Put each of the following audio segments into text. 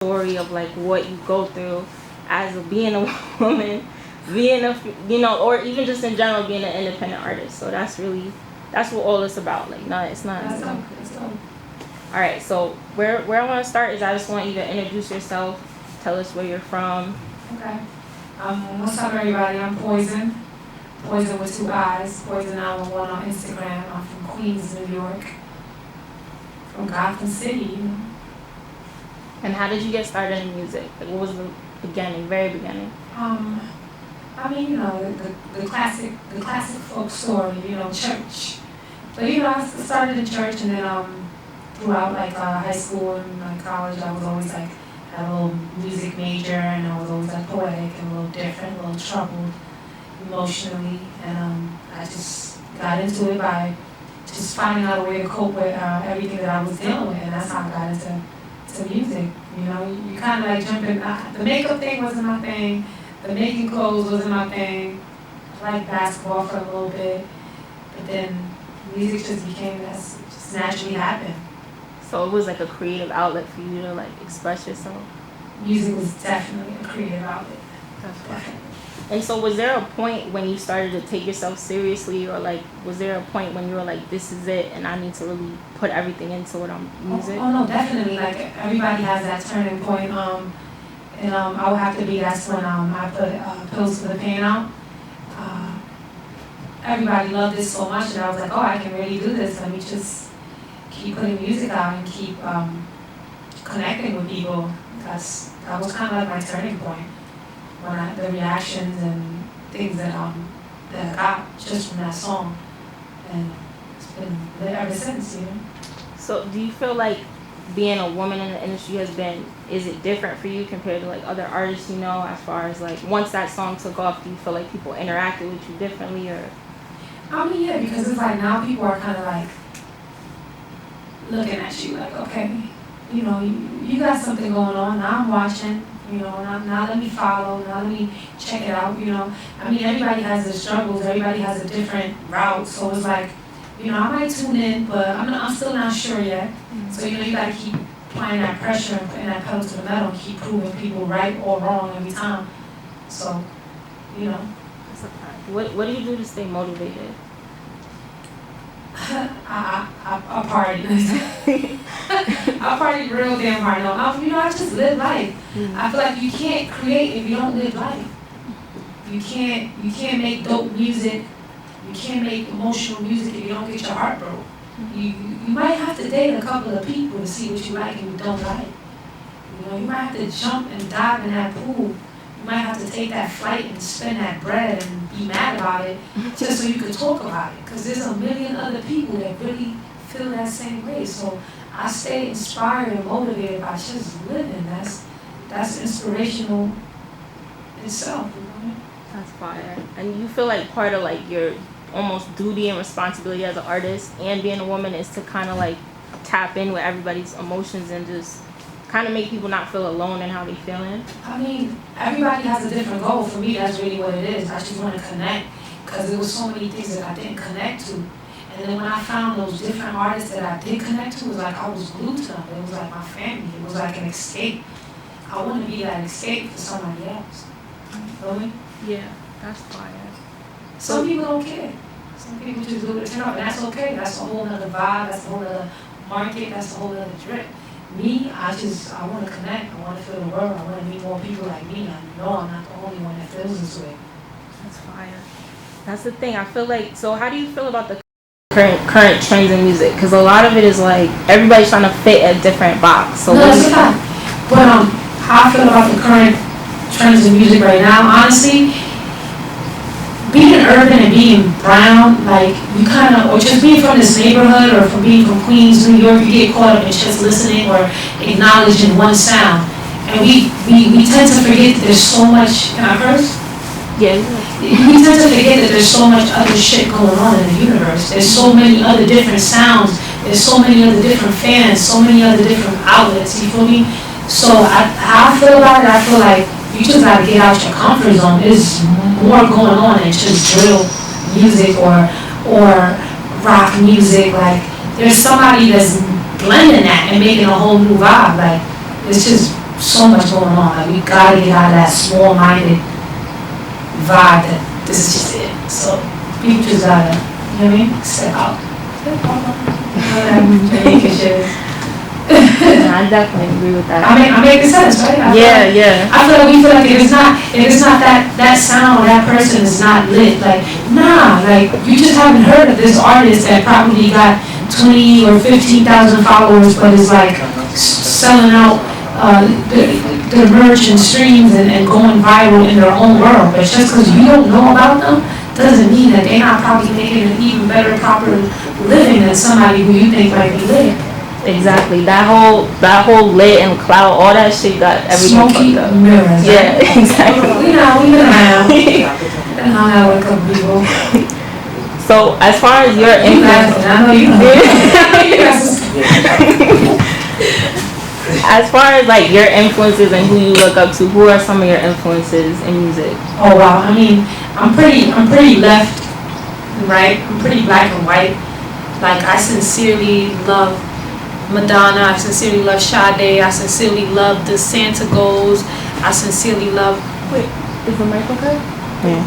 story of like what you go through as being a woman, being a or even just in general being an independent artist. So that's what all it's about. Like, no, it's not. That's dope. All right, so where I want to start is I just want you to introduce yourself, tell us where you're from. Okay. What's up, everybody? I'm Poison. Poison with 2 eyes. Poison 911 on Instagram. I'm from Queens, New York. From Gotham City, you know. And how did you get started in music? Like, what was the very beginning? I mean, you know, the classic folk story, you know, church. But you know, I started in church, and then throughout like high school and like college, I was always like had a little music major, and I was always like poetic and a little different, a little troubled emotionally, and I just got into it by just finding out a way to cope with everything that I was dealing with, and that's how I got into music. You know, you kind of like jump in. The makeup thing wasn't my thing. The making clothes wasn't my thing. I liked basketball for a little bit, but then music just just naturally happened. So it was like a creative outlet for you to like express yourself? Music was definitely a creative outlet. That's right. And so was there a point when you started to take yourself seriously, or like was there a point when you were like, this is it and I need to really put everything into it on music? Oh no, definitely. Like everybody has that turning point. And I would have to be, that's when I put Pills for the Pain out. Everybody loved it so much that I was like, oh, I can really do this. Let me just keep putting music out and keep connecting with people. That was kind of like my turning point. When the reactions and things that I got just from that song, and it's been lit ever since, you know. So do you feel like being a woman in the industry is it different for you compared to like other artists, you know, as far as like once that song took off, do you feel like people interacted with you differently? Or I mean, yeah, because it's like now people are kind of like looking at you like, okay, you know, you got something going on, now I'm watching. You know, now let me follow, now let me check it out, you know. I mean, everybody has their struggles, everybody has a different route, so it's like, you know, I might tune in, but I'm still not sure yet. So, you know, you gotta keep applying that pressure and putting that pedal to the metal and keep proving people right or wrong every time. So, you know. What do you do to stay motivated? I party. I party real damn hard. No, you know, I just live life. I feel like you can't create if you don't live life. You can't make dope music. You can't make emotional music if you don't get your heart broke. You might have to date a couple of people to see what you like and you don't like. You know, you might have to jump and dive in that pool. You might have to take that flight and spend that bread and be mad about it just so you can talk about it. Because there's a million other people that really feel that same way. So I stay inspired and motivated by just living. That's inspirational itself. You know? That's fire. And you feel like part of like your almost duty and responsibility as an artist and being a woman is to kind of like tap in with everybody's emotions and just kind of make people not feel alone in how they feeling? I mean, everybody has a different goal. For me, that's really what it is. I just want to connect because there was so many things that I didn't connect to. And then when I found those different artists that I did connect to, it was like I was glued to them. It was like my family. It was like an escape. I want to be that escape for somebody else. Really? Yeah, that's fire. Some people don't care. Some people just do it to turn up, and that's okay. That's a whole other vibe. That's a whole other market. That's a whole other drip. Me, I want to connect. I want to feel the world. I want to meet more people like me. I know I'm not the only one that feels this way. That's fire. That's the thing. I feel like, so how do you feel about the current trends in music? Because a lot of it is like everybody's trying to fit a different box. So no, that's a fact. But how I feel about the current trends in music right now, honestly, being urban and being brown, like you kind of, or just being from this neighborhood or from being from Queens, New York, you get caught up in just listening or acknowledging one sound. And we tend to forget that there's so much, can I curse? Yeah. We tend to forget that there's so much other shit going on in the universe. There's so many other different sounds. There's so many other different fans, so many other different outlets, you feel me? So how I feel about it, I feel like you just gotta get out your comfort zone. There's more going on than just drill music or rock music. Like there's somebody that's blending that and making a whole new vibe. Like it's just so much going on. Like, we gotta get out of that small-minded vibe that this is just it. So people just gotta, you know what I mean, step out. I definitely agree with that. I'm making sense, right? Yeah. I feel like if it's not that sound or that person is not lit, like, nah, like, you just haven't heard of this artist that probably got 20 or 15,000 followers, but is like selling out the merch and streams and going viral in their own world. But just because you don't know about them doesn't mean that they're not probably making an even better, proper living than somebody who you think might be lit. Exactly. That whole lit and cloud, all that shit got everything Smoky fucked up. mirrors. Yeah, exactly. We've been around. Been hung out with a couple people. So as far as your influence, I know you know. as far as like your influences and who you look up to, who are some of your influences in music? Oh wow, I mean, I'm pretty left, right? I'm pretty black and white. Like, I sincerely love Madonna, I sincerely love Sade, I sincerely love the Santa Goals, I sincerely love, Wait, is the mic okay? Yeah.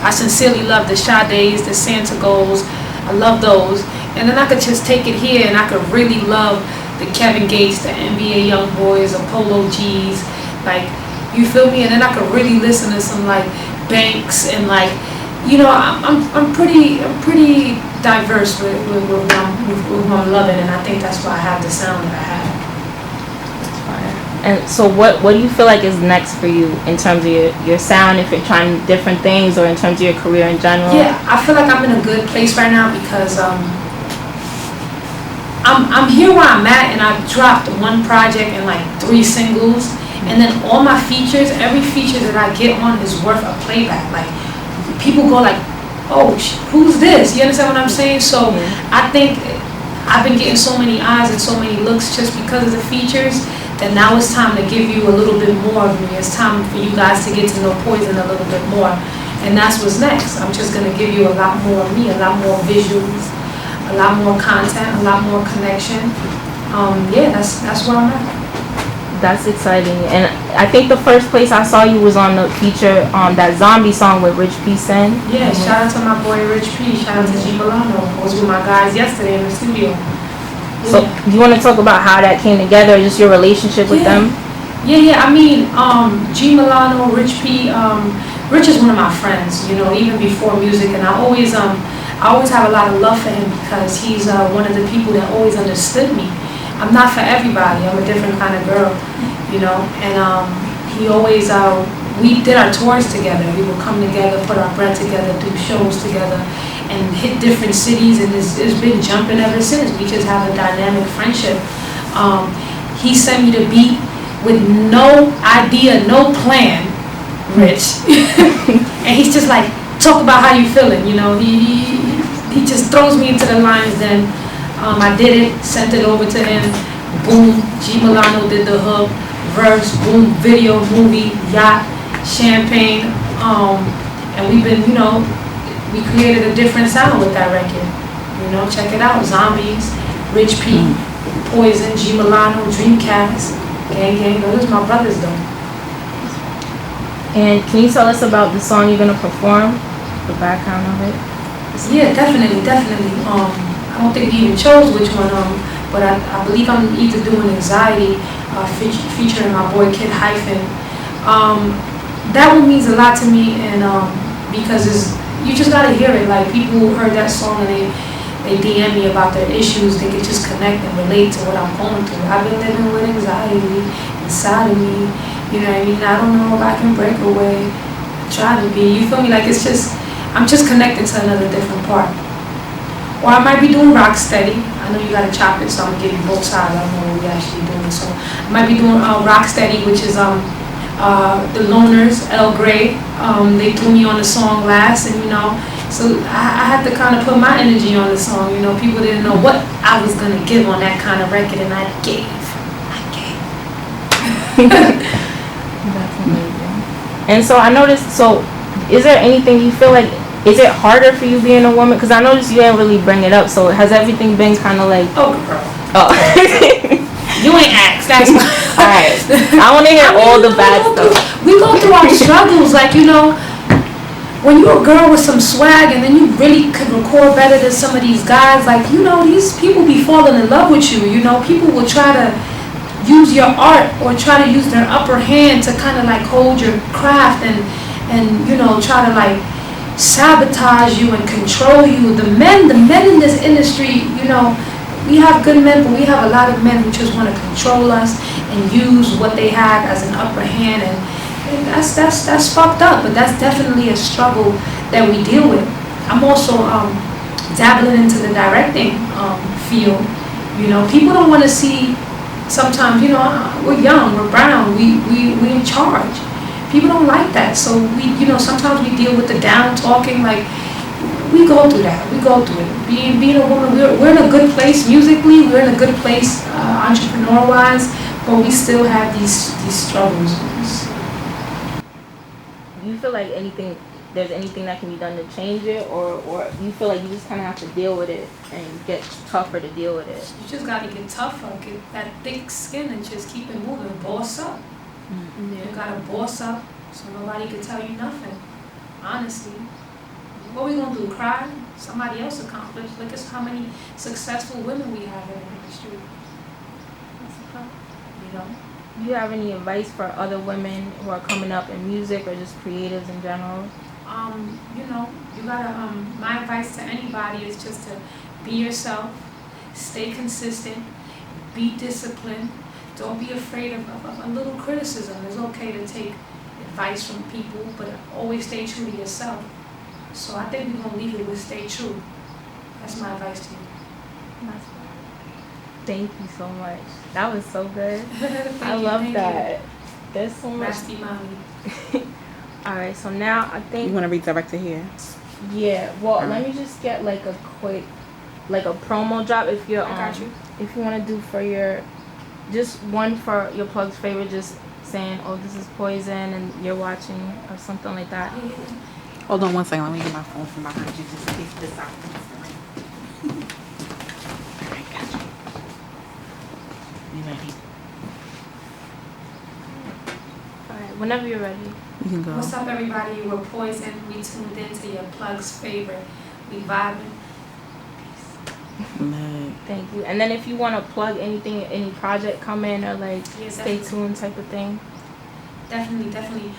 I sincerely love the Sades, the Santa Goals, I love those. And then I could just take it here and I could really love the Kevin Gates, the NBA Young Boys, the Polo G's, like, you feel me? And then I could really listen to some like Banks and like, you know, I'm pretty diverse with who I'm loving, and I think that's why I have the sound that I have. That's fire. And so what do you feel like is next for you in terms of your sound, if you're trying different things, or in terms of your career in general? Yeah, I feel like I'm in a good place right now because I'm here where I'm at, and I've dropped one project and like 3 singles, and then all my features, every feature that I get on is worth a playback. Like, people go like, oh, who's this? You understand what I'm saying? So I think I've been getting so many eyes and so many looks just because of the features, that now it's time to give you a little bit more of me. It's time for you guys to get to know Poison a little bit more. And that's what's next. I'm just going to give you a lot more of me, a lot more visuals, a lot more content, a lot more connection. Yeah, that's where I'm at. That's exciting. And I think the first place I saw you was on the feature, that Zombie song with Rich P. Sen. Yeah, shout out to my boy Rich P. Shout out to G Milano. I was with my guys yesterday in the studio. So do you want to talk about how that came together, just your relationship with them? Yeah. I mean, G Milano, Rich P. Rich is one of my friends, you know, even before music, and I always have a lot of love for him because he's one of the people that always understood me. I'm not for everybody. I'm a different kind of girl, you know. And he always, we did our tours together. We would come together, put our bread together, do shows together, and hit different cities. And it's been jumping ever since. We just have a dynamic friendship. He sent me the beat with no idea, no plan, Rich. And he's just like, talk about how you feeling, you know. He just throws me into the lines. Then I did it, sent it over to him. Boom, G Milano did the hook, verse, boom, video, movie, yacht, champagne. And we've been, you know, we created a different sound with that record. You know, check it out. Zombies, Rich P, Poison, G Milano, Dreamcast, gang. Those are my brothers though. And can you tell us about the song you're gonna perform, the background of it? Yeah, definitely. I don't think he even chose which one, but I believe I'm either doing Anxiety, featuring my boy Kid Hyphen. That one means a lot to me, and because you just gotta hear it. Like, people who heard that song and they DM me about their issues, they could just connect and relate to what I'm going through. I've been living with anxiety inside of me, you know what I mean? I don't know if I can break away. I try to be, you feel me? Like, I'm just connected to another different part. Or I might be doing Rocksteady. I know you gotta chop it, so I'm gonna give you both sides. I don't know what we're actually doing. So I might be doing Rocksteady, which is the Loners, El Grey. They threw me on the song last, and you know, so I had to kind of put my energy on the song. You know, people didn't know what I was gonna give on that kind of record, and I gave. That's amazing. And so I noticed. So, is there anything you feel like? Is it harder for you being a woman? Because I noticed you didn't really bring it up. So has everything been kind of like... Oh, girl. Oh. You ain't asked. That's why. Alright. I want to hear all the bad stuff. We go through our struggles, like, you know, when you're a girl with some swag and then you really could record better than some of these guys, like, you know, these people be falling in love with you, you know. People will try to use your art or try to use their upper hand to kind of like hold your craft and you know, try to like sabotage you and control you. The men in this industry, you know, we have good men, but we have a lot of men who just want to control us and use what they have as an upper hand, and that's fucked up. But that's definitely a struggle that we deal with. I'm also dabbling into the directing field. You know, people don't want to see. Sometimes, you know, we're young, we're brown, we in charge. People don't like that, so we, you know, sometimes we deal with the down talking. Like, we go through that. We go through it. Being a woman, we're in a good place musically. We're in a good place entrepreneur-wise, but we still have these struggles. Do you feel like there's anything that can be done to change it, or you feel like you just kind of have to deal with it and get tougher to deal with it? You just got to get tougher, get that thick skin, and just keep it moving. Boss up. Mm-hmm. You got to boss up so nobody can tell you nothing. Honestly. What we gonna do, cry? Somebody else accomplished. Look at how many successful women we have in the industry. That's a fact. You know? Do you have any advice for other women who are coming up in music or just creatives in general? You know, you gotta, my advice to anybody is just to be yourself, stay consistent, be disciplined. Don't be afraid of a little criticism. It's okay to take advice from people, but always stay true to yourself. So I think we're gonna leave it with stay true. That's my advice to you. Thank you so much. That was so good. I Thank love you. That. There's so much. Nasty mommy. Alright, so now I think You want to redirect it here? yeah. Well, let me just get like a quick, like a promo drop if you're I got you. if you want to do for your, just one for your plug's favorite, just saying, oh, this is Poison and you're watching or something like that. Hold on one second. Let me get my phone from behind you just in case this out. Alright, got you. You ready? Alright, whenever you're ready. You can go. What's up, everybody? We're Poison. We tuned into your plug's favorite. We vibing. Nice. Thank you. And then if you want to plug anything, any project coming or like Yes, stay definitely. tuned type of thing. Definitely.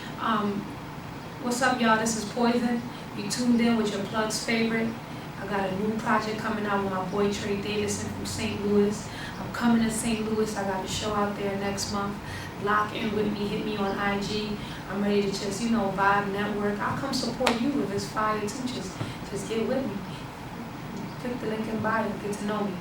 What's up, y'all? This is Poison. You tuned in with your plug's favorite. I got a new project coming out with my boy Trey Davison from St. Louis. I'm coming to St. Louis. I got a show out there next month. Lock in with me. Hit me on IG. I'm ready to just, you know, vibe, network. I'll come support you if it's fire too. Just get with me. Click the link in bio. Get to know me.